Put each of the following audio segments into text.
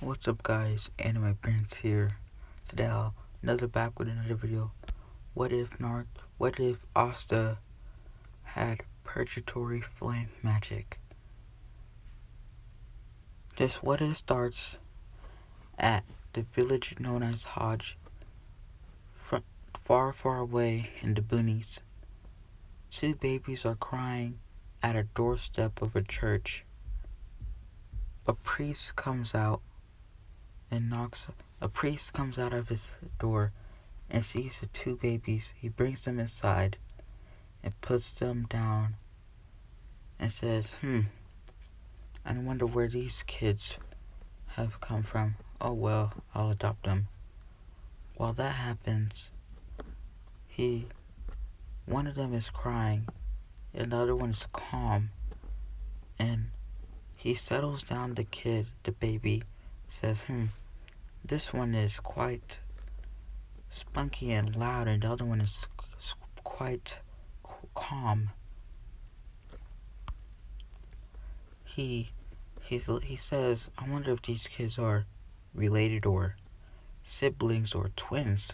What's up guys, Anime Prince here. Today another back with another video. What if Asta had Purgatory Flam magic? This what if starts at the village known as Hodge, far away in the boonies. Two babies are crying at a doorstep of a church. A priest comes out of his door and sees the two babies. He brings them inside and puts them down and says, I wonder where these kids have come from. Oh well, I'll adopt them. While that happens, one of them is crying and the other one is calm, and he settles down the baby, says, this one is quite spunky and loud, and the other one is quite calm. He says, I wonder if these kids are related or siblings or twins.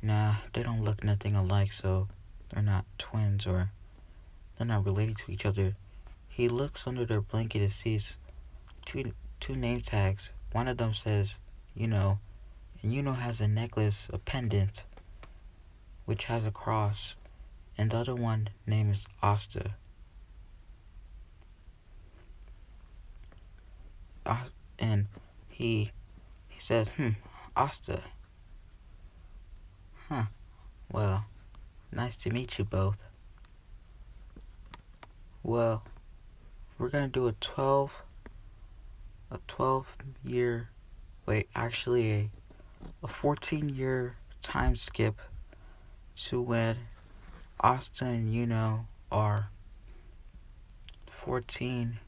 Nah, they don't look nothing alike, so they're not twins or they're not related to each other. He looks under their blanket and sees two name tags. One of them says, and has a necklace, a pendant, which has a cross, and the other one name is Asta. And he says, Asta. Well, nice to meet you both. Well, we're gonna do a 14-year time skip to when Asta and are 14.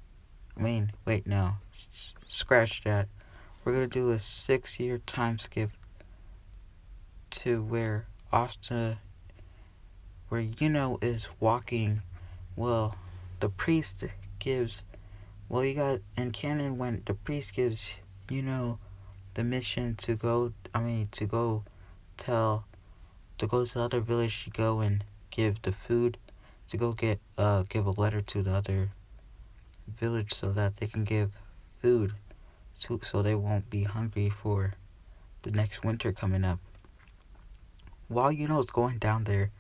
Scratch that. We're gonna do a 6-year time skip to where is walking. Well, the priest gives. Well, you got in canon when the priest gives, the mission to go to the other village to go and give the food, to go give a letter to the other village so that they can give food so they won't be hungry for the next winter coming up. While is going down there,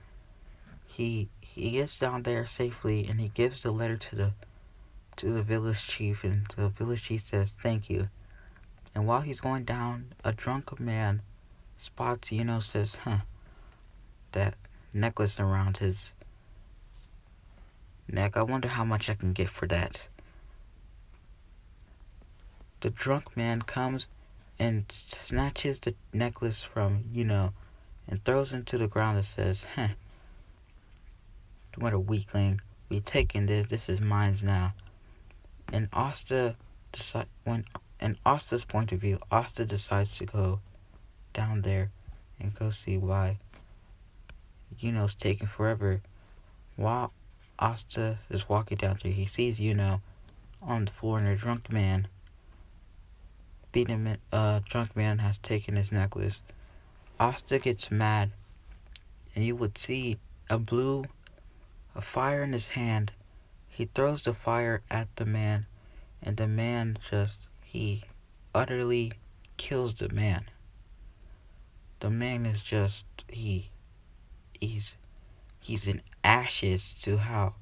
he gets down there safely and he gives the letter to the village chief, and the village chief says thank you. And while he's going down, a drunk man spots, says, that necklace around his neck. I wonder how much I can get for that. The drunk man comes and snatches the necklace from, and throws him to the ground and says, what a weakling. We taking this. This is mine now. And in Asta's point of view, Asta decides to go down there and go see why, it's taking forever. While Asta is walking down there, he sees, on the floor, and a drunk man has taken his necklace. Asta gets mad, and you would see a fire in his hand. He throws the fire at the man, and the man he utterly kills the man. The man is he's in ashes to how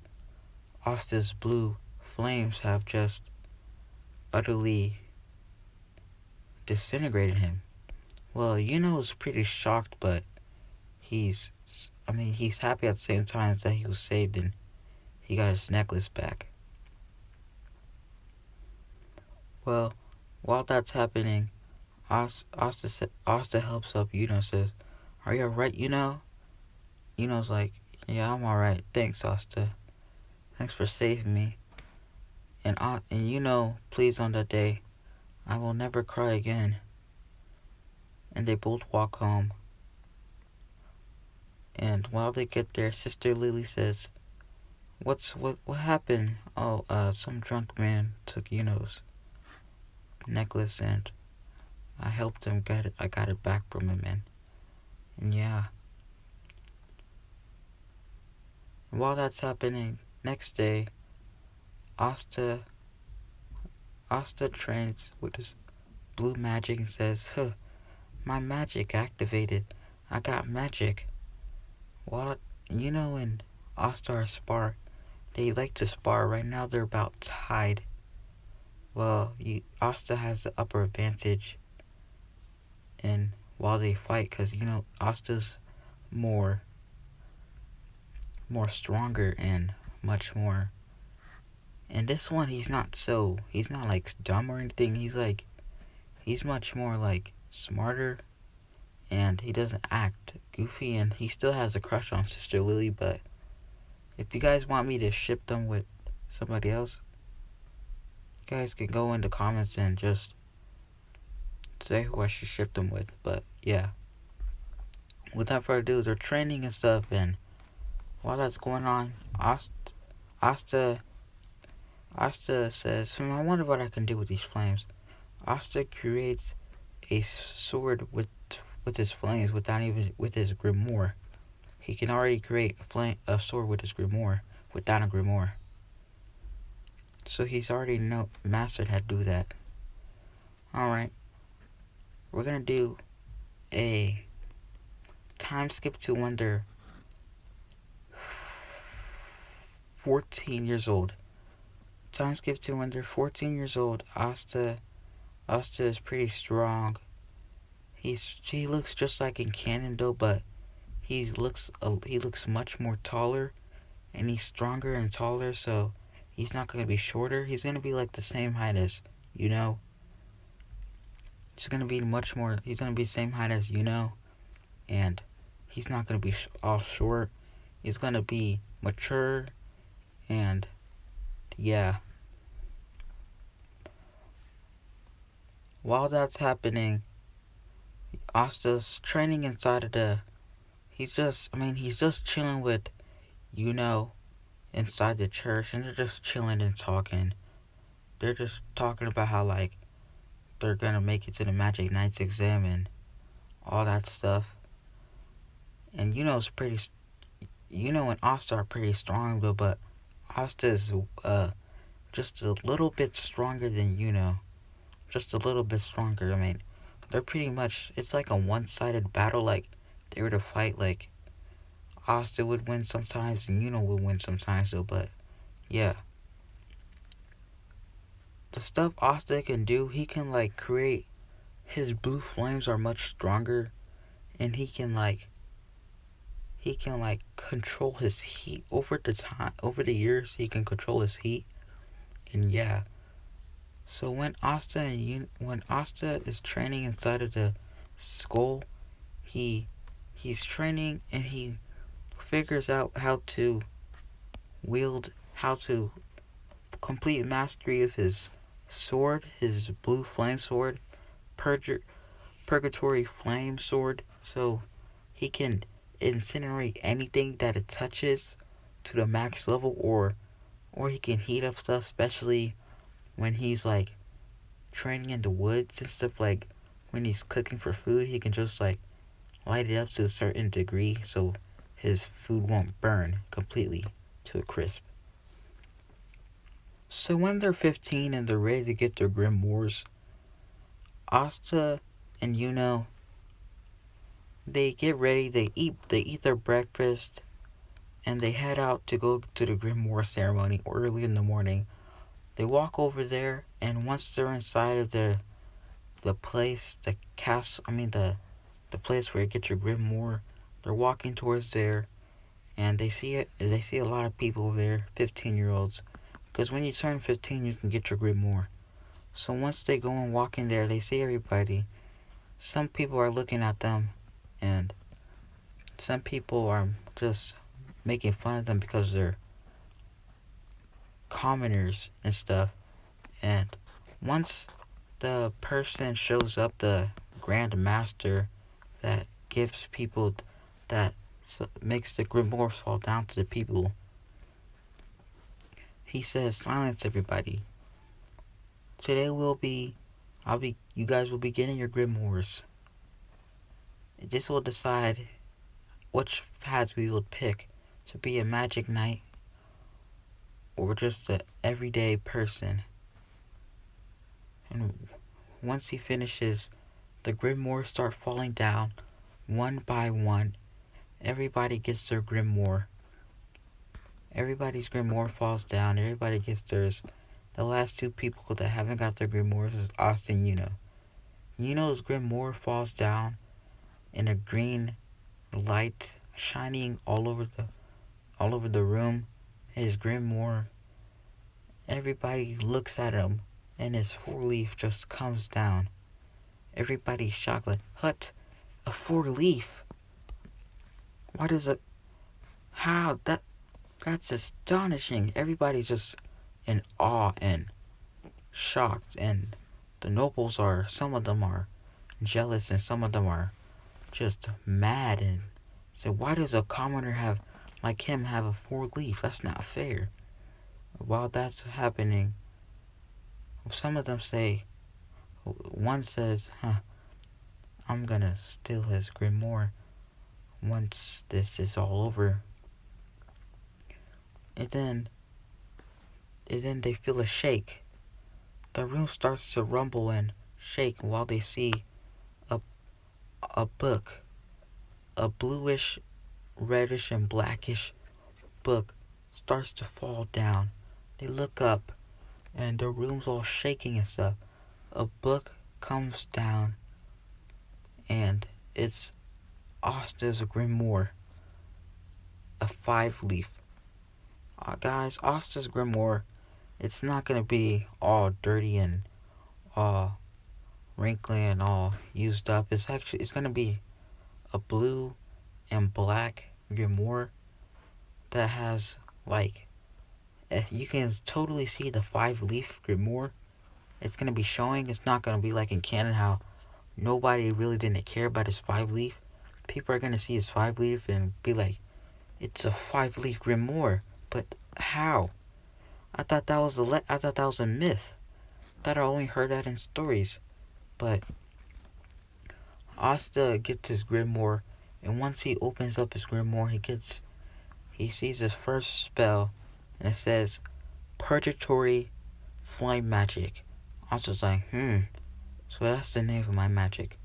Asta's blue flames have just utterly disintegrated him. Well, is pretty shocked, but he's happy at the same time that he was saved and he got his necklace back. Well, while that's happening, Asta helps up, says, are you alright, Yuno's like, yeah, I'm alright. Thanks, Asta. Thanks for saving me. And please, on that day, I will never cry again. And they both walk home. And while they get there, Sister Lily says, what happened? Oh, some drunk man took, necklace, and I helped him get it. I got it back from him, and yeah. And while that's happening, next day, Asta trains with his blue magic and says, "Huh, my magic activated. I got magic." Well, in All-Star Spar, they like to spar. Right now, they're about tied. Well, Asta has the upper advantage, and while they fight, because Asta's more stronger and much more. And this one, he's not like dumb or anything. He's much more like smarter, and he doesn't act goofy, and he still has a crush on Sister Lily. But if you guys want me to ship them with somebody else, you guys can go in the comments and just say who I should ship them with. But yeah, without further ado, they're training and stuff, and while that's going on, Asta says, I wonder what I can do with these flames. Asta creates a sword with his flames with his grimoire. He can already create a sword with his grimoire without a grimoire. So he's already mastered how to do that. Alright. We're gonna do a time skip to when they're 14 years old. Time skip to when they're 14 years old. Asta is pretty strong. He looks just like in canon though, but he looks much more taller, and he's stronger and taller, so he's not gonna be shorter. He's gonna be like the same height as He's gonna be the same height as and he's not gonna be all short. He's gonna be mature, and yeah. While that's happening, Asta's training inside of he's just chilling with, inside the church, and they're just chilling and talking. They're just talking about how, like, they're gonna make it to the Magic Knights exam and all that stuff. And it's pretty, and Asta are pretty strong though, but Asta is, just a little bit stronger than just a little bit stronger. I mean, they're pretty much, it's like a one-sided battle. Like, they were to fight, like, Asta would win sometimes and would win sometimes though. But yeah, the stuff Asta can do, he can like create, his blue flames are much stronger, and he can control his heat over the years. He can control his heat, and yeah. So when Asta is training inside of the skull, he's training, and he figures out how to complete mastery of his sword, his blue flame sword, Purgatory Flam sword, so he can incinerate anything that it touches to the max level, or he can heat up stuff, especially when he's like training in the woods and stuff. Like when he's cooking for food, he can just like light it up to a certain degree so his food won't burn completely to a crisp. So when they're 15 and they're ready to get their grimoires, Asta and they get ready, they eat their breakfast, and they head out to go to the grimoire ceremony early in the morning. They walk over there, and once they're inside of the place, the castle, the place where you get your grimoire, they're walking towards there, and they see a lot of people there, 15-year-olds, because when you turn 15, you can get your grimoire. So once they go and walk in there, they see everybody. Some people are looking at them, and some people are just making fun of them because they're commoners and stuff. And once the person shows up, the Grand Master that gives people, that makes the grimoires fall down to the people, he says, "Silence everybody. Today will be You guys will be getting your grimoires. This will decide which paths we will pick to be a magic knight or just an everyday person. And once he finishes, the grimoires start falling down one by one. Everybody gets their grimoire. Everybody's grimoire falls down. Everybody gets theirs. The last two people that haven't got their grimoires is Asta and Yuno. Yuno's grimoire falls down in a green light shining all over the room. His grimoire. Everybody looks at him, and his 4-leaf just comes down. Everybody's shocked, like, what? A 4-leaf? What is it? How? That's astonishing. Everybody's just in awe and shocked, and the nobles some of them are jealous, and some of them are just mad, and say, why does a commoner like him have a 4-leaf? That's not fair. While that's happening, some of them say, one says, I'm gonna steal his grimoire once this is all over. And then they feel a shake. The room starts to rumble and shake while they see a book, a bluish, reddish, and blackish book starts to fall down. They look up, and the room's all shaking and stuff. A book comes down, and it's Asta's grimoire, a 5-leaf. Guys, Asta's grimoire, it's not gonna be all dirty and all wrinkly and all used up. It's gonna be a blue and black grimoire that has, like, you can totally see the 5-leaf grimoire. It's gonna be showing. It's not gonna be like in canon how nobody really didn't care about his 5-leaf. People are gonna see his 5-leaf and be like, it's a 5-leaf grimoire. But how? I thought that was a myth. I thought I only heard that in stories. But Asta gets his grimoire, and once he opens up his grimoire, he sees his first spell, and it says Purgatory Flam magic. Asta's like, so that's the name of my magic.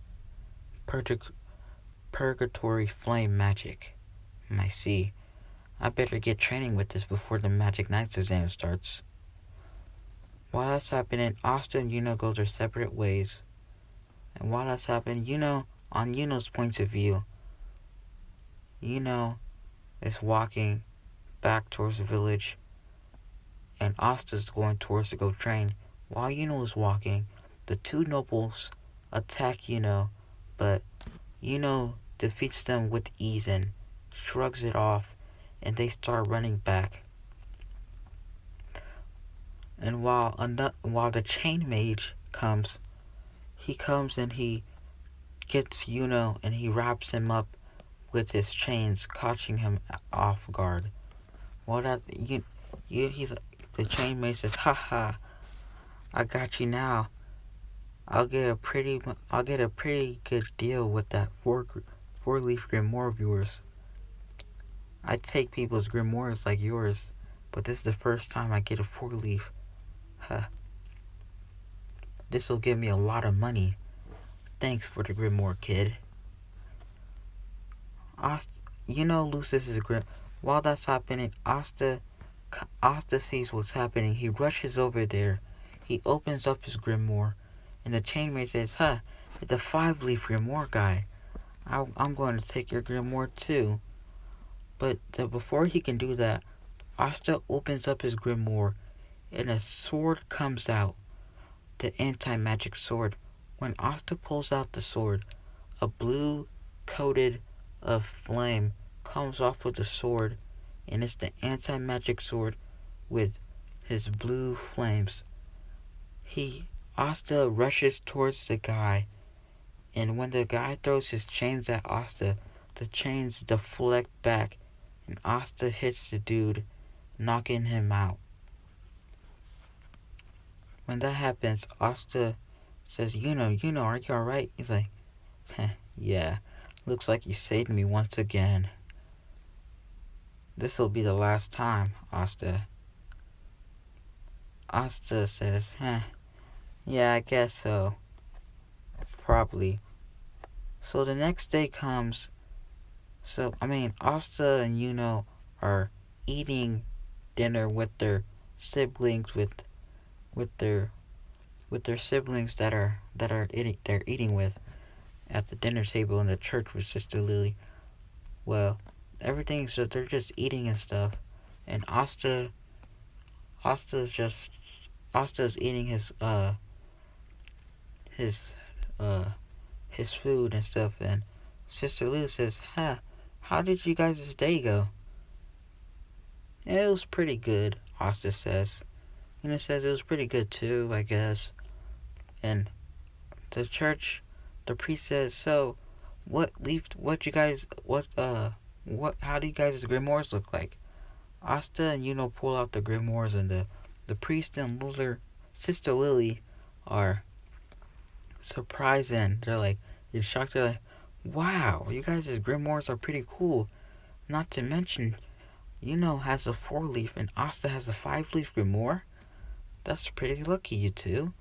Purgatory Flam magic. I see. I better get training with this before the Magic Knights exam starts. While that's happening, Asta and Yuno go their separate ways. And while that's happening, on Yuno's point of view, Yuno is walking back towards the village, and Asta's going towards to go train. While Yuno is walking, the two nobles attack Yuno, but Yuno defeats them with ease and shrugs it off, and they start running back. And while the chain mage comes, he comes and he gets Yuno and he wraps him up with his chains, catching him off guard. Well, the chain mage says, "Ha, I got you now. I'll get a pretty good deal with that 4-leaf grimoire of yours. I take people's grimoires like yours, but this is the first time I get a 4-leaf. This will give me a lot of money. Thanks for the grimoire, kid." Loses his grimoire. While that's happening, Asta sees what's happening. He rushes over there. He opens up his grimoire, and the chainmate says, it's a 5-leaf grimoire guy. I'm going to take your grimoire too. But before he can do that, Asta opens up his grimoire, and a sword comes out. The anti-magic sword. When Asta pulls out the sword, a blue coated of flame comes off with the sword, and it's the anti-magic sword with his blue flames. Asta rushes towards the guy, and when the guy throws his chains at Asta, the chains deflect back, and Asta hits the dude, knocking him out. When that happens, Asta says, are you alright? He's like, yeah, looks like you saved me once again. This'll be the last time, Asta. Asta says, yeah, I guess so. Probably. So the next day comes. Asta and are eating dinner with their siblings, with their siblings they're eating with at the dinner table in the church with Sister Lily. Well, they're just eating and stuff, and Asta's just Asta's eating his uh his food and stuff, and Sister Lily says, how did you guys' day go? It was pretty good, Asta says. Says it was pretty good too, I guess. And the priest says, so what how do you guys' grimoires look like? Asta and pull out the grimoires, and the priest and Sister Lily are surprised, and they're shocked. They're like, wow, you guys' grimoires are pretty cool. Not to mention, has a 4-leaf and Asta has a 5-leaf grimoire. That's pretty lucky, you two.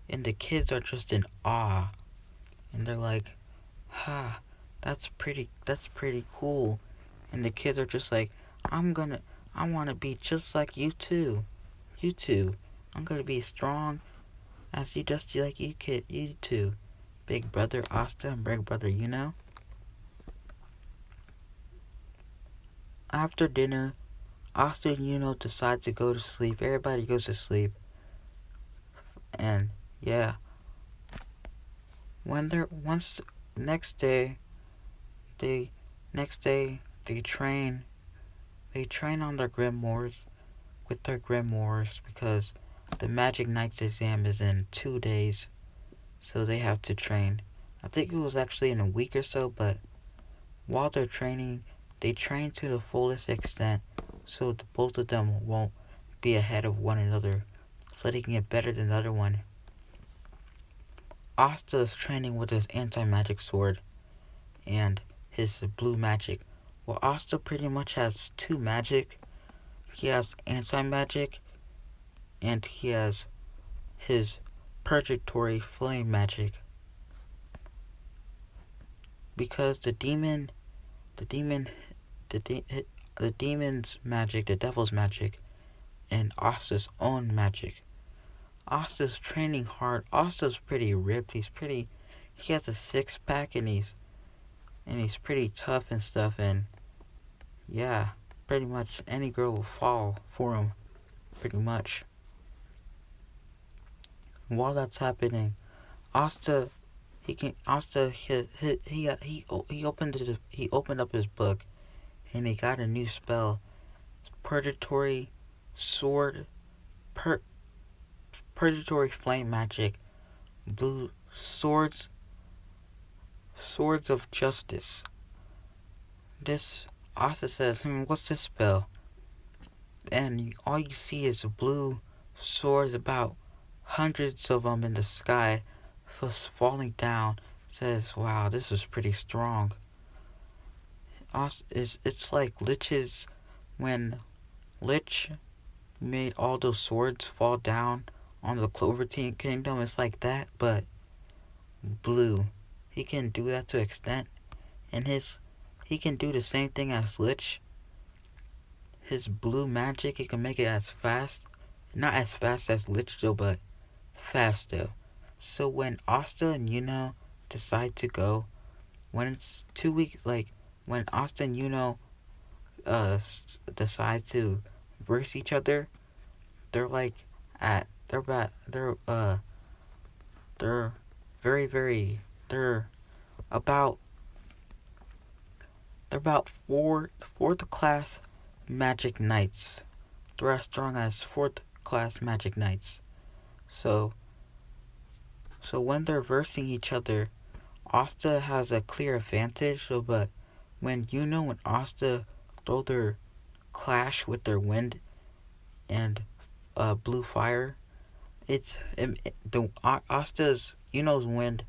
And the kids are just in awe. And they're like, that's pretty cool. And the kids are just like, I want to be just like you two. You two. I'm going to be strong as you you two. Big brother Asta and big brother, After dinner, Asta and decide to go to sleep. Everybody goes to sleep. And yeah. Next day they train on their grimoires because the Magic Knights exam is in 2 days, so they have to train. I think it was actually in a week or so, but while they're training, they train to the fullest extent, so both of them won't be ahead of one another, so they can get better than the other one. Asta is training with his anti-magic sword and his blue magic. Well, Asta pretty much has 2 magic. He has anti-magic, and he has his Purgatory Flam magic. Because the demon's magic, the devil's magic, and Asta's own magic. Asta's training hard. Asta's pretty ripped. He has a 6-pack, and he's pretty tough and stuff, and yeah, pretty much any girl will fall for him, pretty much. While that's happening, Asta opened up his book, and he got a new spell, Purgatory Flame magic, blue swords of justice. This Asta says, what's this spell? And all you see is blue swords, about hundreds of them in the sky, falling down. Says, wow, this is pretty strong. It's like Lich's, when Lich made all those swords fall down on the Clover Kingdom. It's like that, but blue. He can do that to extent, and he can do the same thing as Lich. His blue magic, he can make it as fast, not as fast as Lich though, but fast though. So when Asta and decide to go, when it's 2 weeks, when Asta and decide to verse each other, they're about fourth class magic knights. They're as strong as 4th class magic knights. So when they're versing each other, Asta has a clear advantage. But when Asta throw their clash with their wind and blue fire, Asta's Yuno's wind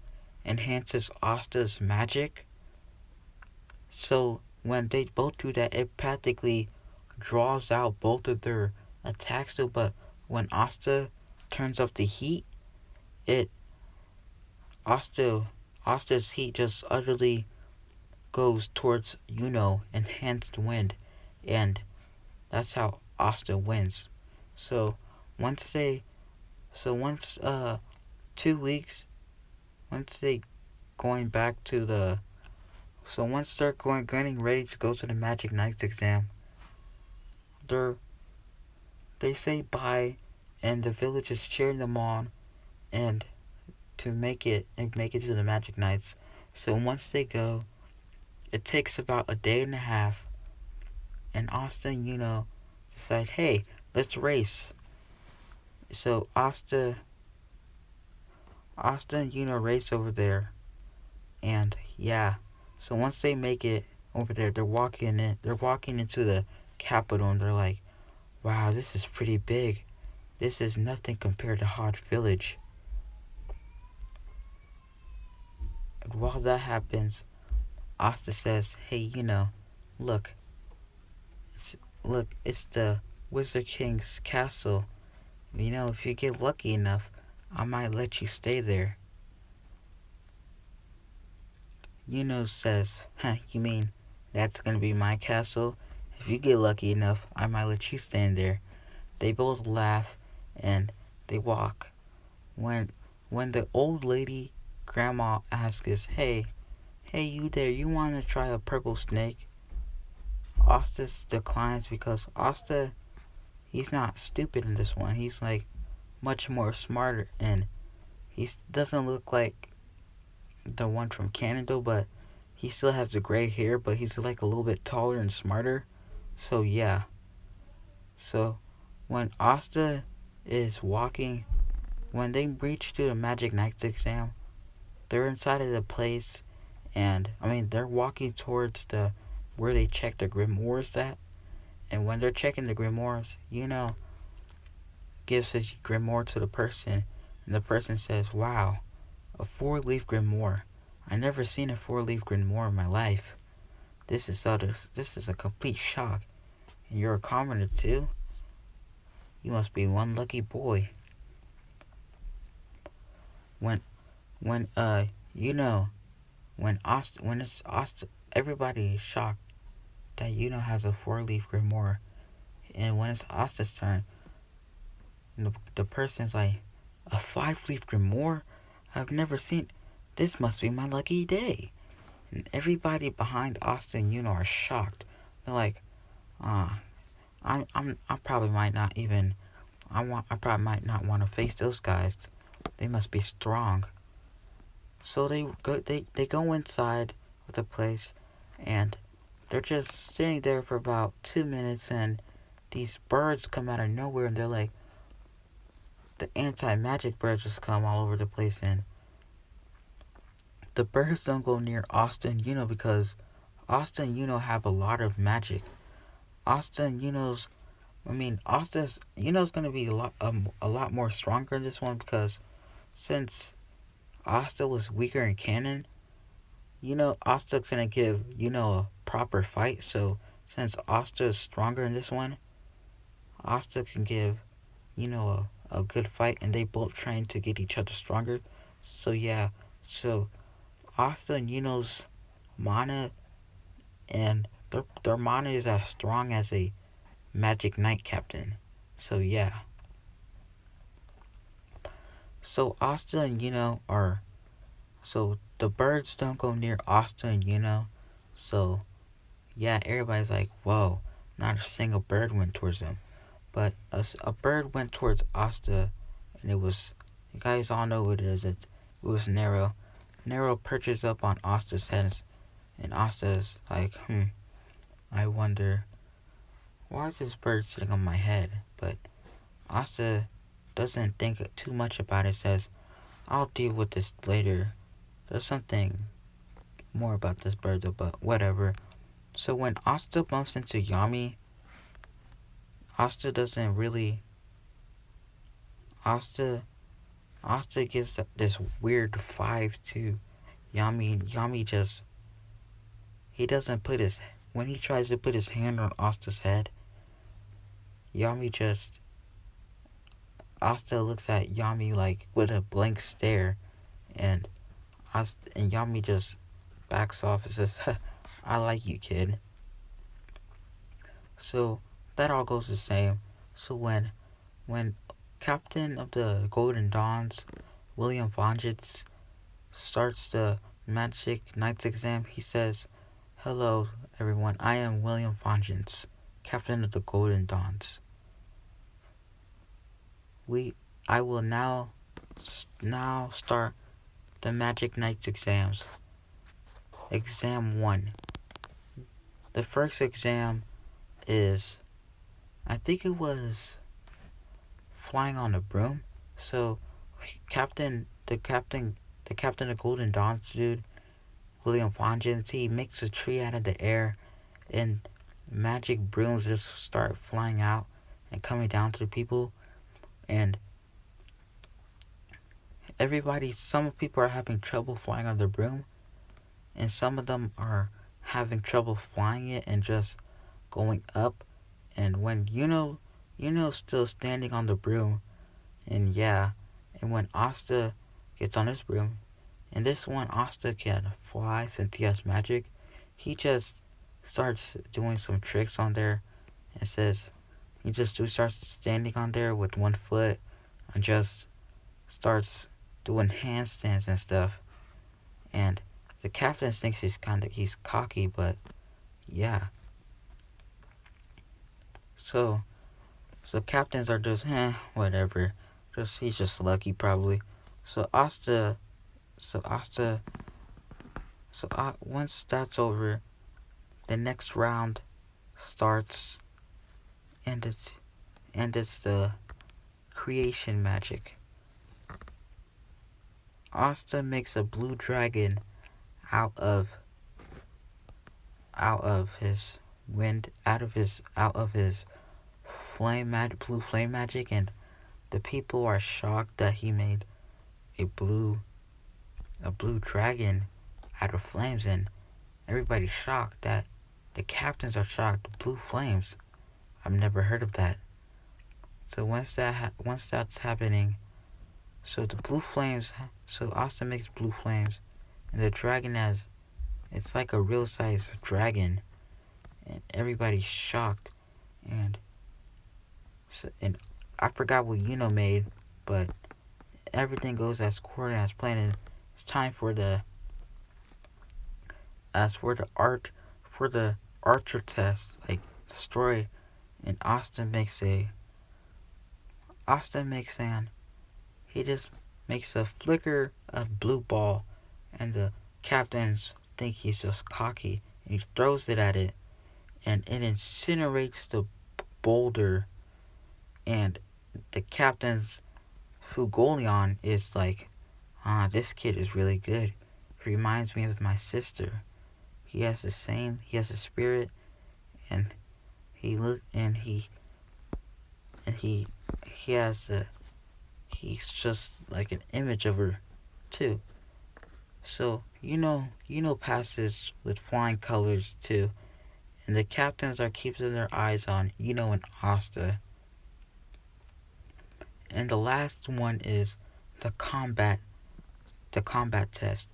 enhances Asta's magic. So when they both do that, it practically draws out both of their attacks. Though, but when Asta turns up the heat, it Asta Asta's heat just utterly goes towards enhanced wind, and that's how Asta wins. So once they, so once 2 weeks, once they going back to the, so once they're getting ready to go to the Magic Knights exam, they're they say bye, and the village is cheering them on, and to make it to the Magic Knights. So once they go, it takes about a day and a half, and Austin, decide, hey, let's race. So Asta and race over there, and yeah. So once they make it over there, they're walking in. They're walking into the capital, and they're like, "Wow, this is pretty big. This is nothing compared to Hot Village." And while that happens, Asta says, "Hey, look, it's the Wizard King's castle. If you get lucky enough, I might let you stay there." Says, "Huh, you mean that's gonna be my castle? If you get lucky enough, I might let you stand there." They both laugh, and they walk. When when the old lady grandma asks, hey, you there, you wanna try a purple snake? Asta declines because Asta, he's not stupid in this one. He's like much more smarter, and he doesn't look like the one from Canada, but he still has the gray hair, but he's like a little bit taller and smarter. So yeah. So when Asta is walking, when they reach to the Magic Knights exam, they're inside of the place, and they're walking towards the where they check the grimoires at. And when they're checking the grimoires, gives his grimoire to the person, and the person says, "Wow, a 4-leaf grimoire. I never seen a 4-leaf grimoire in my life. This is a complete shock. And you're a commoner too? You must be one lucky boy." When when when it's Asta, everybody is shocked that has a 4-leaf grimoire, and when it's Asta's turn, the person's like, "A 5-leaf grimoire? I've never seen. This must be my lucky day." And everybody behind Asta and are shocked. They're like, I probably might not even. I probably might not want to face those guys. They must be strong. So they go inside of the place, and they're just sitting there for about 2 minutes, and these birds come out of nowhere, and they're like, the anti-magic birds just come all over the place, and the birds don't go near Asta and because Asta and have a lot of magic. Asta and Asta's gonna be a lot more stronger in this one, because since Asta was weaker in canon, Asta couldn't give a proper fight. So since Asta is stronger in this one, Asta can give a good fight, and they both train to get each other stronger. So yeah, so Asta and mana, and their mana is as strong as a Magic Knight captain. So yeah. So Asta and are, so the birds don't go near Asta and So yeah, everybody's like, whoa, not a single bird went towards them. But a bird went towards Asta, and it was, you guys all know what it is. It was Nero. Nero perches up on Asta's head, and Asta's like, I wonder, why is this bird sitting on my head? But Asta doesn't think too much about it, says, I'll deal with this later. There's something more about this bird though, but whatever. So when Asta bumps into Yami, Asta doesn't really, Asta Asta gives this weird vibe to Yami. Yami just he doesn't put his when he tries to put his hand on Asta's head. Yami just Asta looks at Yami like with a blank stare, and Yami just backs off and says, "I like you, kid." So that all goes the same. So when Captain of the Golden Dawns, William Vonjitz, starts the Magic Knights exam, he says, "Hello, everyone. I am William Vonjitz, Captain of the Golden Dawns. I will now start the Magic Knights exams. Exam 1. The first exam is, I think it was flying on a broom. So the captain of Golden Dawn's dude, William Fongens, he makes a tree out of the air, and magic brooms just start flying out and coming down to the people, and some people are having trouble flying on the broom, and some of them are having trouble flying it and just going up, and when still standing on the broom, and when Asta gets on his broom, and this one Asta can fly since he has magic, he just starts doing some tricks on there, and starts standing on there with one foot, and just starts doing handstands and stuff, and the captain thinks he's cocky, but yeah. So captains are just whatever. He's just lucky probably. So Asta so Asta once that's over, the next round starts, and it's the creation magic. Asta makes a blue dragon out of his blue flame magic, and the people are shocked that he made a blue dragon out of flames, and everybody's shocked. That the captains are shocked. Blue flames, I've never heard of that. So once that's happening, so the blue flames, so Asta makes blue flames, and the dragon it's like a real size dragon, and everybody's shocked, and I forgot what made, but everything goes as according as planned, and it's time for the archer test, like story, and he just makes a flicker of blue ball, and the captains think he's just cocky, and he throws it at it, and it incinerates the boulder, and the captain's Fugolion is like, this kid is really good. He reminds me of my sister. He has a spirit, and he he's just like an image of her too. So passes with flying colors too, and the captains are keeping their eyes on and Asta. And the last one is the combat test.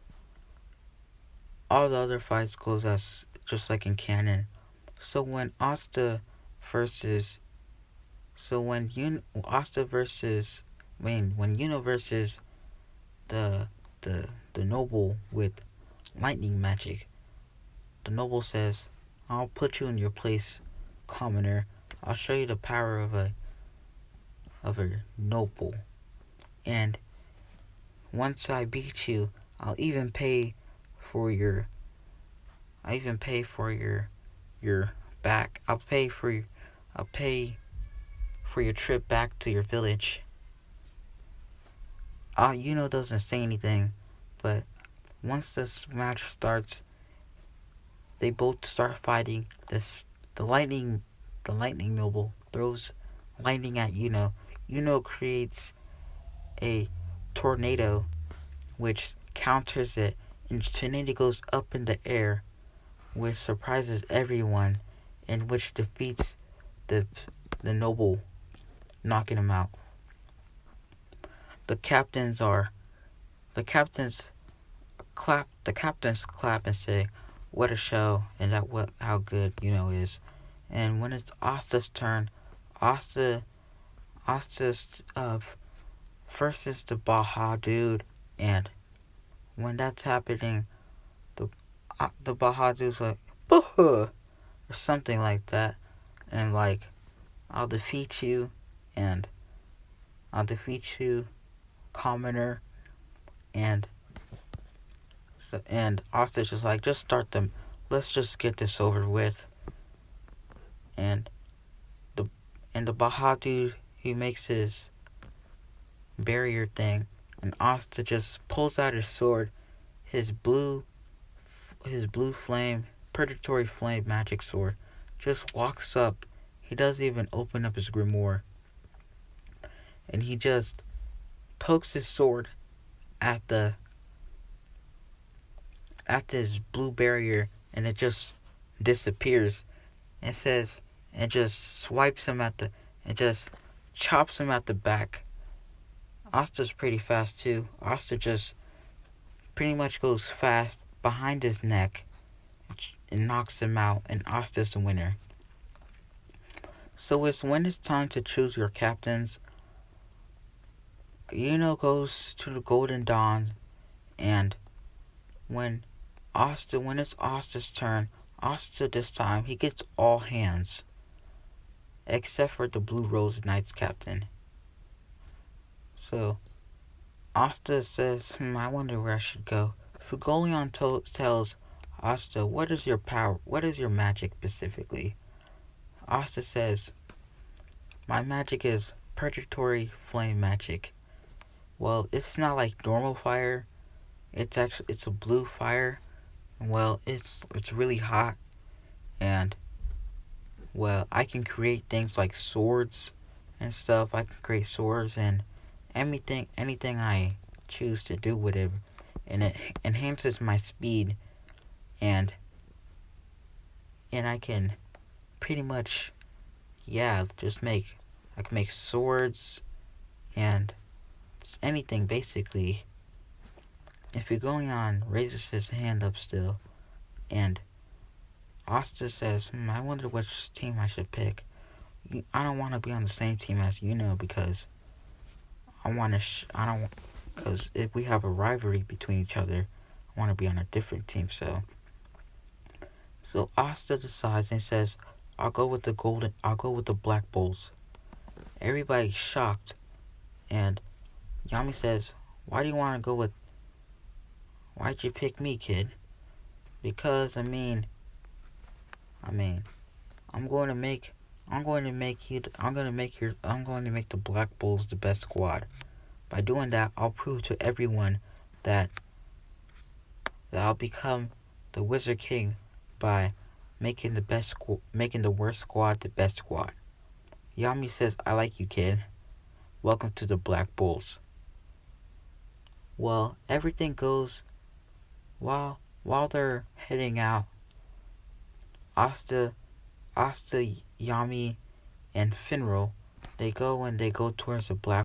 All the other fights goes as just like in canon. So when Asta versus when Yuno versus the noble with lightning magic, the noble says, "I'll put you in your place, commoner. I'll show you the power of a noble, and once I beat you, I'll even pay for your back. I'll pay for your trip back to your village." Doesn't say anything, but once this match starts, they both start fighting. The lightning noble throws lightning at Creates a tornado, which counters it, and Trinity goes up in the air, which surprises everyone, and which defeats the noble, knocking him out. The captains clap. The captains clap and say, "What a show!" and how good is. And when it's Asta's turn, Asta's first is the Baja dude, and when that's happening, the Baja dude's like, "Baha," or something like that, and like, "I'll defeat you," and "I'll defeat you, commoner," and Asta's just like, "Just start them. Let's just get this over with." And the Baja dude, he makes his barrier thing, and Asta just pulls out his sword, his blue flame, Purgatory Flame magic sword, just walks up. He doesn't even open up his grimoire, and he just pokes his sword at this blue barrier, and it just disappears. And says, and just swipes him and just chops him at the back. Asta's pretty fast too. Asta just pretty much goes fast behind his neck and knocks him out, and Asta's the winner. So when it's time to choose your captains, goes to the Golden Dawn, and when it's Asta's turn, Asta this time, he gets all hands, except for the Blue Rose Knights captain. So Asta says, I wonder where I should go. Fugolion tells Asta, what is your power? What is your magic specifically? Asta says, my magic is Purgatory Flame magic. Well, it's not like normal fire. It's a blue fire. Well, it's really hot, and well, I can create things like swords and stuff. I can create swords and anything I choose to do with it, and it enhances my speed, and I can pretty much I can make swords and just anything basically. If you're going on, raises his hand up still, and Asta says, I wonder which team I should pick. I don't want to be on the same team as because because if we have a rivalry between each other, I want to be on a different team. So Asta decides and says, I'll go with the Black Bulls. Everybody's shocked, and Yami says, why'd you pick me, kid? Because I'm going to make the Black Bulls the best squad. By doing that, I'll prove to everyone that I'll become the Wizard King by making the worst squad the best squad. Yami says, I like you, kid. Welcome to the Black Bulls. Well, everything goes while they're heading out. Asta, Yami, and Finral, they go towards the Black